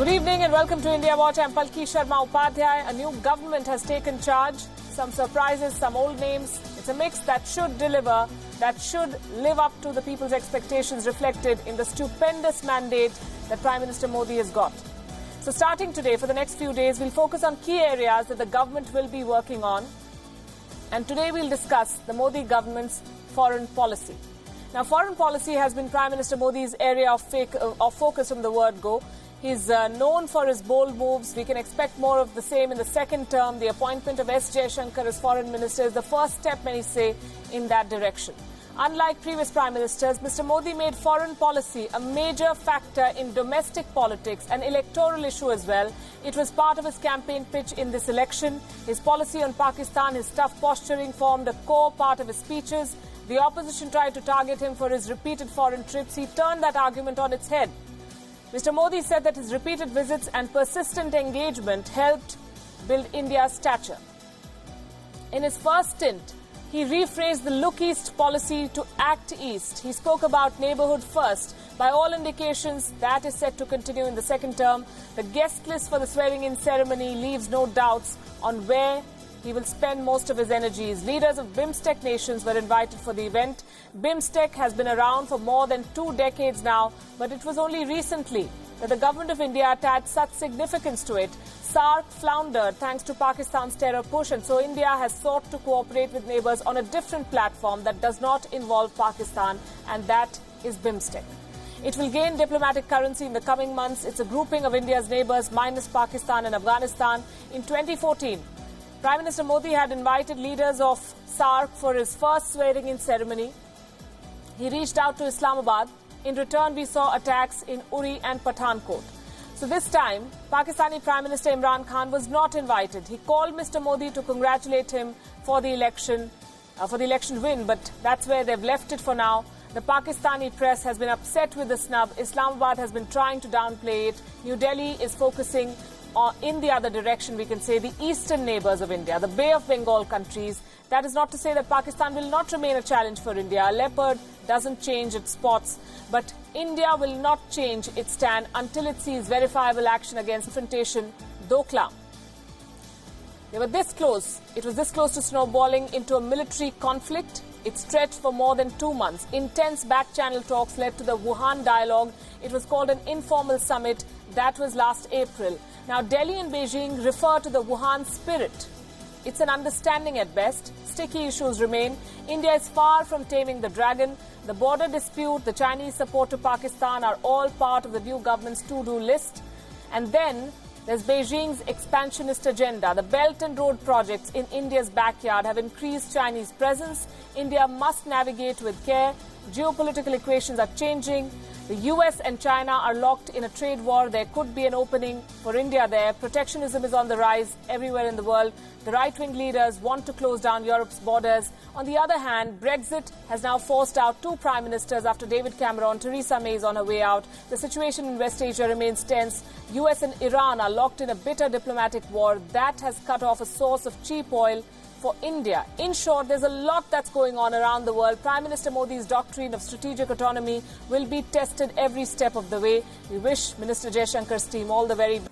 Good evening and welcome to India Watch. I'm Palki Sharma Upadhyay. A new government has taken charge. Some surprises, some old names. It's a mix that should deliver, that should live up to the people's expectations reflected in the stupendous mandate that Prime Minister Modi has got. So starting today, for the next few days, we'll focus on key areas that the government will be working on. And today we'll discuss the Modi government's foreign policy. Now, foreign policy has been Prime Minister Modi's area of focus from the word go. He's known for his bold moves. We can expect more of the same in the second term. The appointment of S. Jaishankar as foreign minister is the first step, many say, in that direction. Unlike previous prime ministers, Mr. Modi made foreign policy a major factor in domestic politics, an electoral issue as well. It was part of his campaign pitch in this election. His policy on Pakistan, his tough posturing formed a core part of his speeches. The opposition tried to target him for his repeated foreign trips. He turned that argument on its head. Mr. Modi said that his repeated visits and persistent engagement helped build India's stature. In his first stint, he rephrased the Look East policy to Act East. He spoke about neighbourhood first. By all indications, that is set to continue in the second term. The guest list for the swearing-in ceremony leaves no doubts on where he will spend most of his energies. Leaders of BIMSTEC nations were invited for the event. BIMSTEC has been around for more than 2 decades now, but it was only recently that the government of India attached such significance to it. SAARC floundered thanks to Pakistan's terror push, and so India has sought to cooperate with neighbours on a different platform that does not involve Pakistan, and that is BIMSTEC. It will gain diplomatic currency in the coming months. It's a grouping of India's neighbours minus Pakistan and Afghanistan. In 2014, Prime Minister Modi had invited leaders of SAARC for his first swearing-in ceremony. He reached out to Islamabad. In return, we saw attacks in Uri and Pathankot. So this time, Pakistani Prime Minister Imran Khan was not invited. He called Mr. Modi to congratulate him for the election win, but that's where they've left it for now. The Pakistani press has been upset with the snub. Islamabad has been trying to downplay it. New Delhi is focusing in the other direction, we can say, the eastern neighbours of India, the Bay of Bengal countries. That is not to say that Pakistan will not remain a challenge for India. A leopard doesn't change its spots, but India will not change its stand until it sees verifiable action against confrontation, Doklam. They were this close. It was this close to snowballing into a military conflict. It stretched for more than 2 months. Intense back-channel talks led to the Wuhan dialogue. It was called an informal summit. That was last April. Now, Delhi and Beijing refer to the Wuhan spirit. It's an understanding at best. Sticky issues remain. India is far from taming the dragon. The border dispute, the Chinese support to Pakistan are all part of the new government's to-do list. And then there's Beijing's expansionist agenda. The Belt and Road projects in India's backyard have increased Chinese presence. India must navigate with care. Geopolitical equations are changing. The US and China are locked in a trade war. There could be an opening for India there. Protectionism is on the rise everywhere in the world. The right-wing leaders want to close down Europe's borders. On the other hand, Brexit has now forced out 2 prime ministers after David Cameron. Theresa May is on her way out. The situation in West Asia remains tense. US and Iran are locked in a bitter diplomatic war. That has cut off a source of cheap oil for India. In short, there's a lot that's going on around the world. Prime Minister Modi's doctrine of strategic autonomy will be tested every step of the way. We wish Minister Jaishankar's team all the very best.